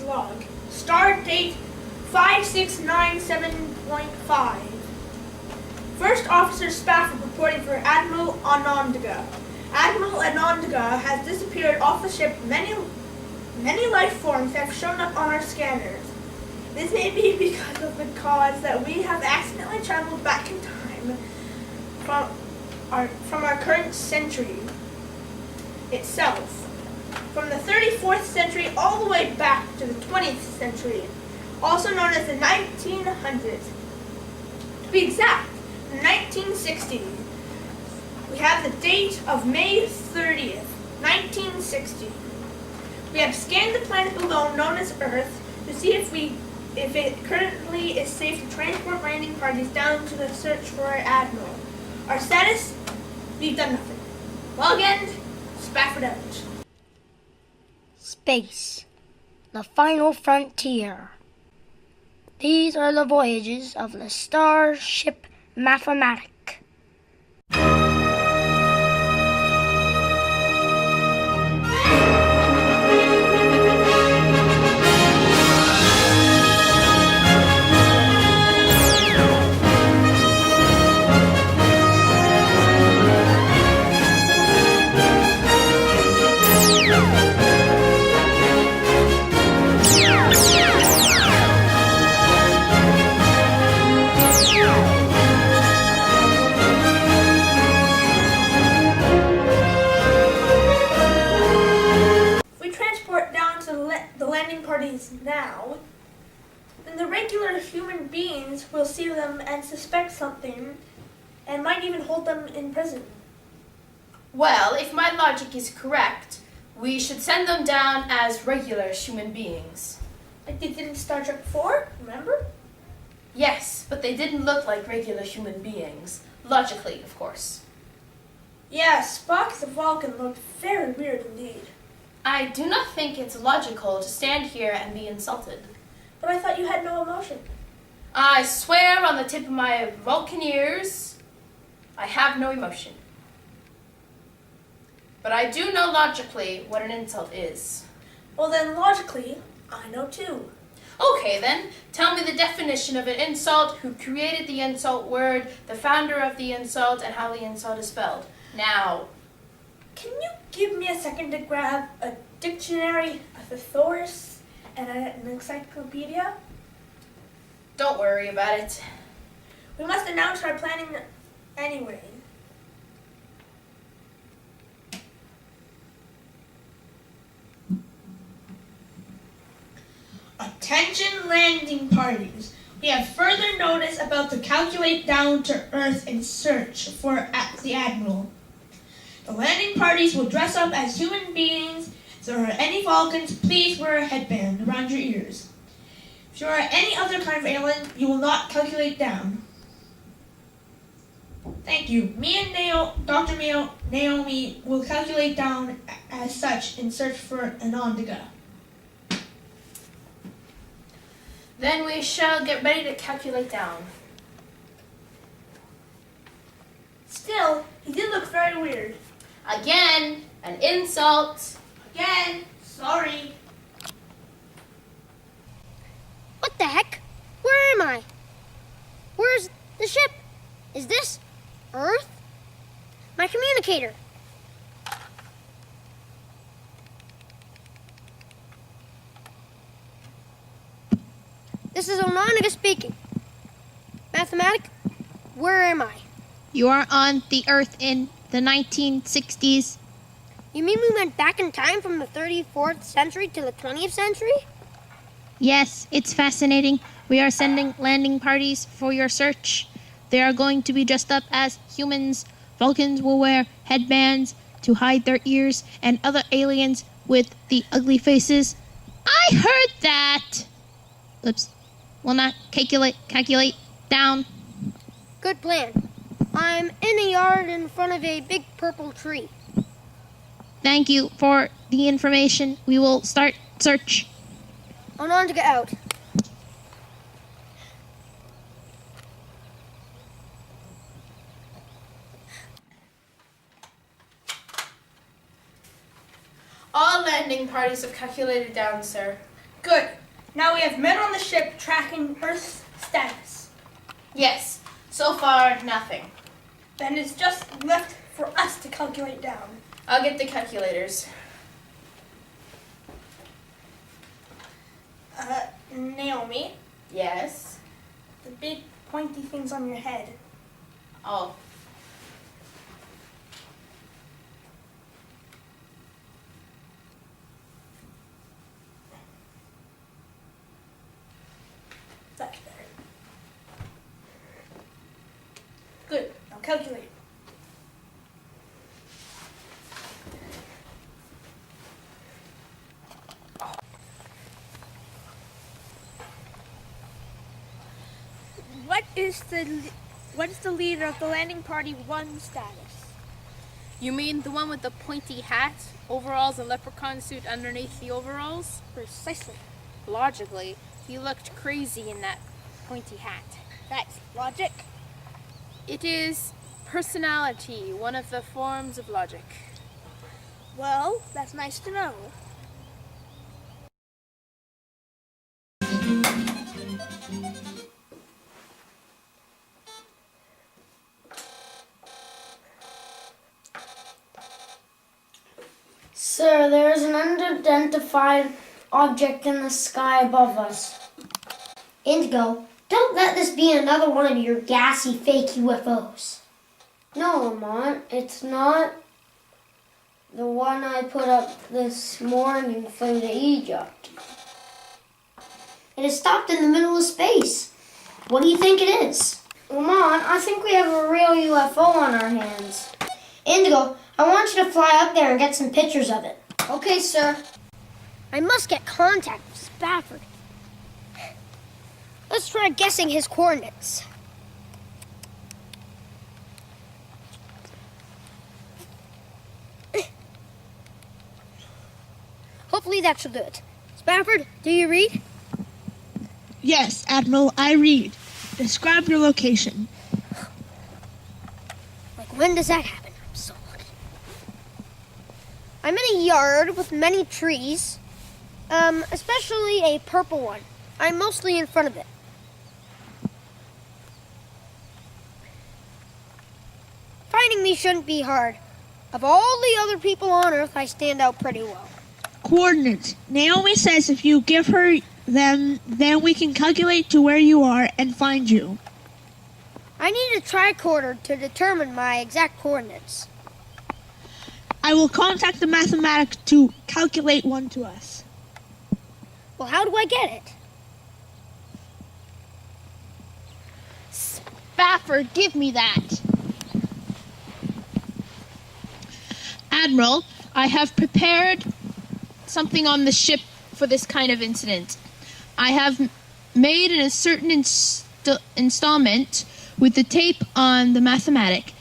log. Start date 5697.5. First Officer Spafford reporting for Admiral Onondaga. Admiral Onondaga has disappeared off the ship. Many life forms have shown up on our scanners. This may be because of the cause that we have accidentally traveled back in time from our current century itself. From the 34th century all the way back to the 20th century, also known as the 1900s. To be exact, 1960. We have the date of May 30th, 1960. We have scanned the planet below known as Earth to see if it currently is safe to transport landing parties down to the search for our admiral. Our status? We've done nothing. Log end, Spafford out. Space, the final frontier. These are the voyages of the starship Mathematic. Now, then the regular human beings will see them and suspect something and might even hold them in prison. Well, if my logic is correct, we should send them down as regular human beings. Like they did in Star Trek 4, remember? Yes, but they didn't look like regular human beings. Logically, of course. Yeah, Spock the Vulcan looked very weird indeed. I do not think it's logical to stand here and be insulted. But I thought you had no emotion. I swear on the tip of my Vulcan ears, I have no emotion. But I do know logically what an insult is. Well then, logically, I know too. Okay then, tell me the definition of an insult, who created the insult word, the founder of the insult, and how the insult is spelled. Now. Can you give me a second to grab a dictionary, a thesaurus, and an encyclopedia? Don't worry about it. We must announce our planning anyway. Attention landing parties. We have further notice about the calculate down to Earth and search for the Admiral. The landing parties will dress up as human beings. If there are any Vulcans, please wear a headband around your ears. If you are any other kind of alien, you will not calculate down. Thank you. Me and Dr. Naomi will calculate down as such in search for Onondaga. Then we shall get ready to calculate down. Still, he did look very weird. Again, an insult. Again, sorry. What the heck? Where am I? Where's the ship? Is this Earth? My communicator. This is Onondaga speaking. Mathematic, where am I? You are on the Earth in the 1960s. You mean we went back in time from the 34th century to the 20th century? Yes, it's fascinating. We are sending landing parties for your search. They are going to be dressed up as humans. Vulcans will wear headbands to hide their ears, and other aliens with the ugly faces. I heard that! Oops. Will not calculate down. Good plan. I'm in a yard in front of a big purple tree. Thank you for the information. We will start search. Onondaga out. All landing parties have calculated down, sir. Good. Now we have men on the ship tracking Earth's status. Yes. So far, nothing. Then it's just left for us to calculate down. I'll get the calculators. Naomi, Yes. the big pointy things on your head. Oh. That's better. Good. Now calculate. What is the leader of the landing party 1 status? You mean the one with the pointy hat, overalls, and leprechaun suit underneath the overalls? Precisely. Logically, he looked crazy in that pointy hat. That's logic. It is personality, one of the forms of logic. Well, that's nice to know. Sir, there is an unidentified object in the sky above us. Indigo, don't let this be another one of your gassy fake UFOs. No, Lamont, it's not the one I put up this morning from the Egypt. It has stopped in the middle of space. What do you think it is? Lamont, I think we have a real UFO on our hands. Indigo, I want you to fly up there and get some pictures of it. Okay, sir. I must get contact with Spafford. Let's try guessing his coordinates. Hopefully that should do it. Spafford, do you read? Yes, Admiral, I read. Describe your location. Like, when does that happen? I'm so lucky. I'm in a yard with many trees, especially a purple one. I'm mostly in front of it. Finding me shouldn't be hard. Of all the other people on Earth, I stand out pretty well. Coordinates. Naomi says if you give her them, then we can calculate to where you are and find you. I need a tricorder to determine my exact coordinates. I will contact the mathematic to calculate one to us. Well, how do I get it? Spafford, give me that. Admiral, I have prepared something on the ship for this kind of incident. I have made a certain installment with the tape on the mathematic,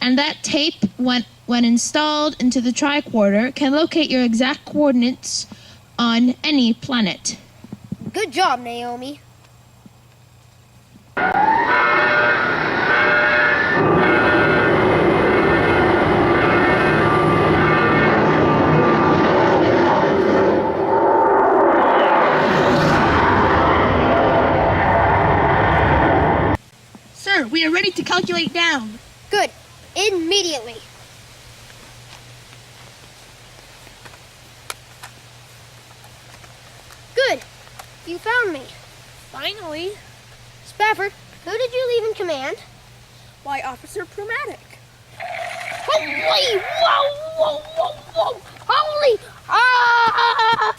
and that tape, when installed into the tricorder, can locate your exact coordinates on any planet. Good job, Naomi. Sir, we are ready to calculate down. Good. Immediately. Good. You found me. Finally. Spafford, who did you leave in command? Why, Officer Pneumatic. Holy! Whoa! Holy! Ah!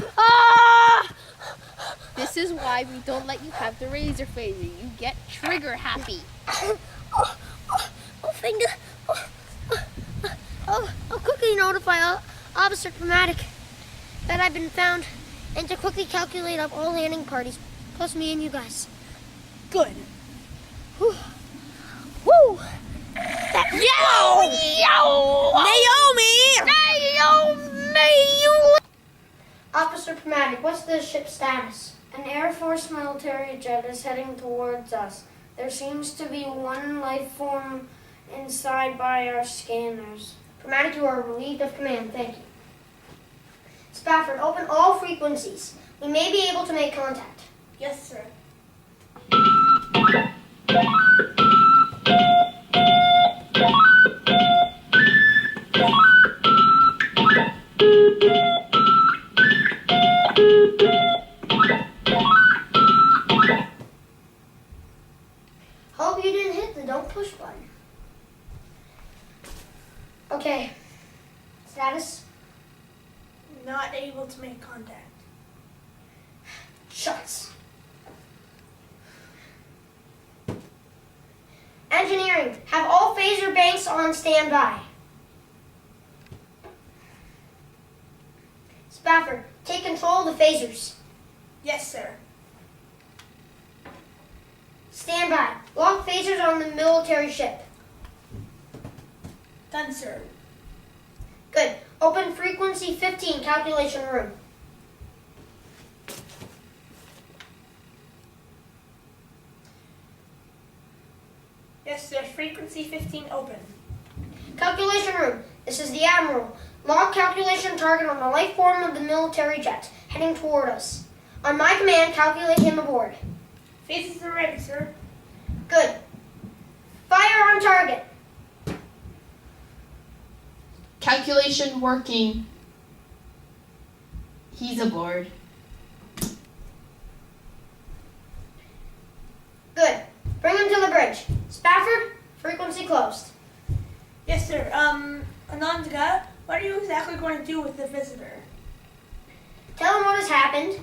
This is why we don't let you have the razor phaser. You get trigger happy. Oh, finger! I'll quickly notify Officer Pneumatic that I've been found, and to quickly calculate up all landing parties, plus me and you guys. Good. Whew. Woo! Naomi! Officer Pneumatic, what's the ship's status? An Air Force military jet is heading towards us. There seems to be one life form inside by our scanners. Pneumatic, you are relieved of command. Thank you. Spafford, open all frequencies. We may be able to make contact. Yes, sir. Hope you didn't hit the don't push button. Okay. Status? Not able to make contact. Shucks. Engineering. Have all phaser banks on standby. Spafford, take control of the phasers. Yes, sir. Stand by. Lock phasers on the military ship. Done, sir. Good. Open frequency 15 calculation room. Yes, sir. Frequency 15 open. Calculation room. This is the Admiral. Log calculation target on the life form of the military jet heading toward us. On my command, calculate him aboard. Phasers are ready, sir. Good. Fire on target. Calculation working. He's aboard. Good. Bring him to the bridge. Spafford, frequency closed. Yes, sir. Onondaga, what are you exactly going to do with the visitor? Tell him what has happened.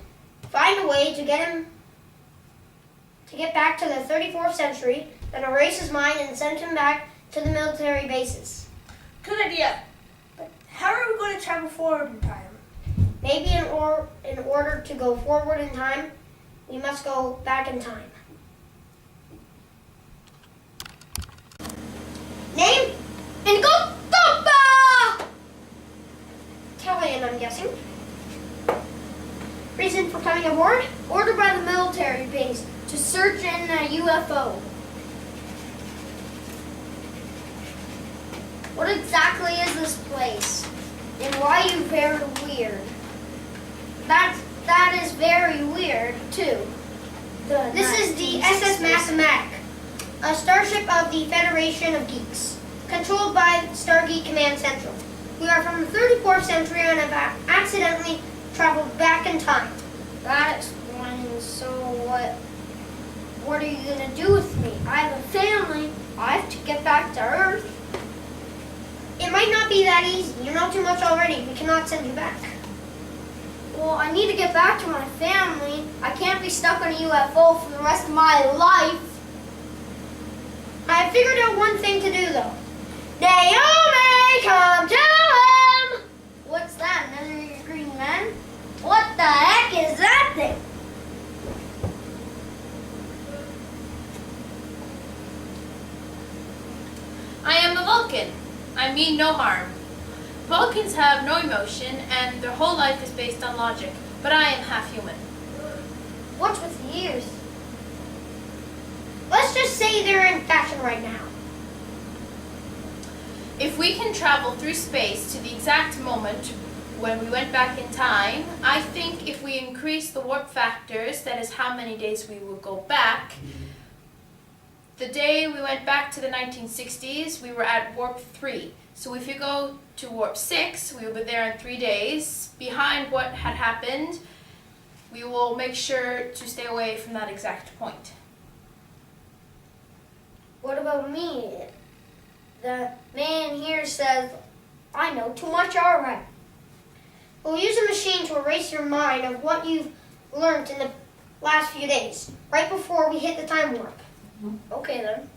Find a way to get back to the 34th century, then erase his mind and send him back to the military bases. Good idea. But how are we going to travel forward in time? Maybe in order to go forward in time, we must go back in time. Name? Indigo Torpa! Italian, I'm guessing. Reason for coming aboard? Ordered by the military base to search in a UFO. What exactly is this place? And why are you very weird? That is very weird, too. This is the S.S Mathematic, a starship of the Federation of Geeks, controlled by Stargate Command Central. We are from the 34th century and have accidentally traveled back in time. That explains. So what are you going to do with me? I have a family. I have to get back to Earth. It might not be that easy. You know too much already. We cannot send you back. Well, I need to get back to my family. I can't be stuck on a UFO for the rest of my life. I have figured out one thing to do, though. Naomi, come to him! What's that, another green man? What the heck is that thing? I am a Vulcan. I mean no harm. Vulcans have no emotion and their whole life is based on logic, but I am half human. What's with the ears? Let's just say they're in fashion right now. If we can travel through space to the exact moment when we went back in time, I think if we increase the warp factors, that is how many days we will go back. The day we went back to the 1960s, we were at warp 3. So if you go to warp 6, we will be there in 3 days. Behind what had happened, we will make sure to stay away from that exact point. What about me? The man here says, I know too much, all right. We'll use a machine to erase your mind of what you've learned in the last few days, right before we hit the time warp. Okay, then.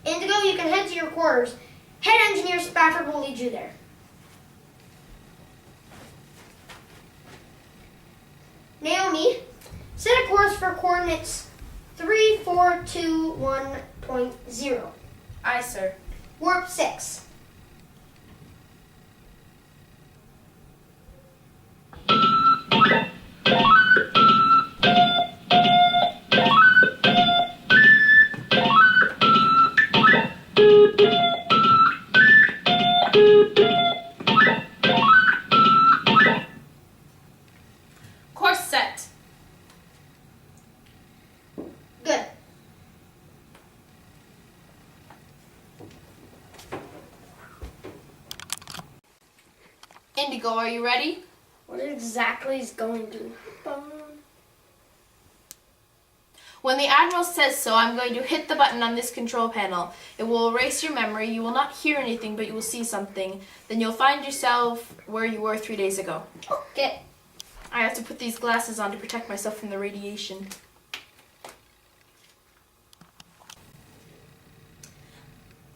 Indigo, you can head to your quarters. Head engineer Spafford will lead you there. Naomi, set a course for coordinates 3421.0. Aye, sir. Warp 6. Course set. Indigo, are you ready? What exactly is going to happen? When the Admiral says so, I'm going to hit the button on this control panel. It will erase your memory. You will not hear anything, but you will see something. Then you'll find yourself where you were 3 days ago. Okay. I have to put these glasses on to protect myself from the radiation.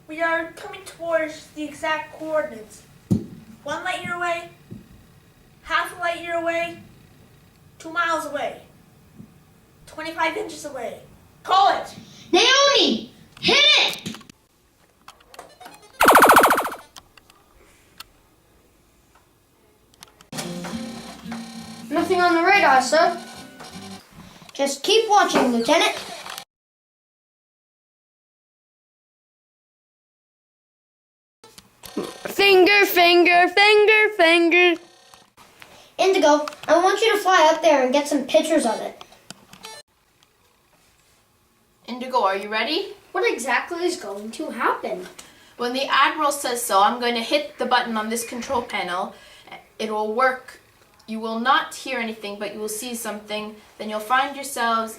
We are coming towards the exact coordinates. 1 light year away, half a light year away, 2 miles away, 25 inches away. Call it! Naomi, hit it! Nothing on the radar, sir. Just keep watching, Lieutenant. Finger. Indigo, I want you to fly up there and get some pictures of it. Indigo, are you ready? What exactly is going to happen? When the Admiral says so, I'm going to hit the button on this control panel. It will work. You will not hear anything, but you will see something. Then you'll find yourselves...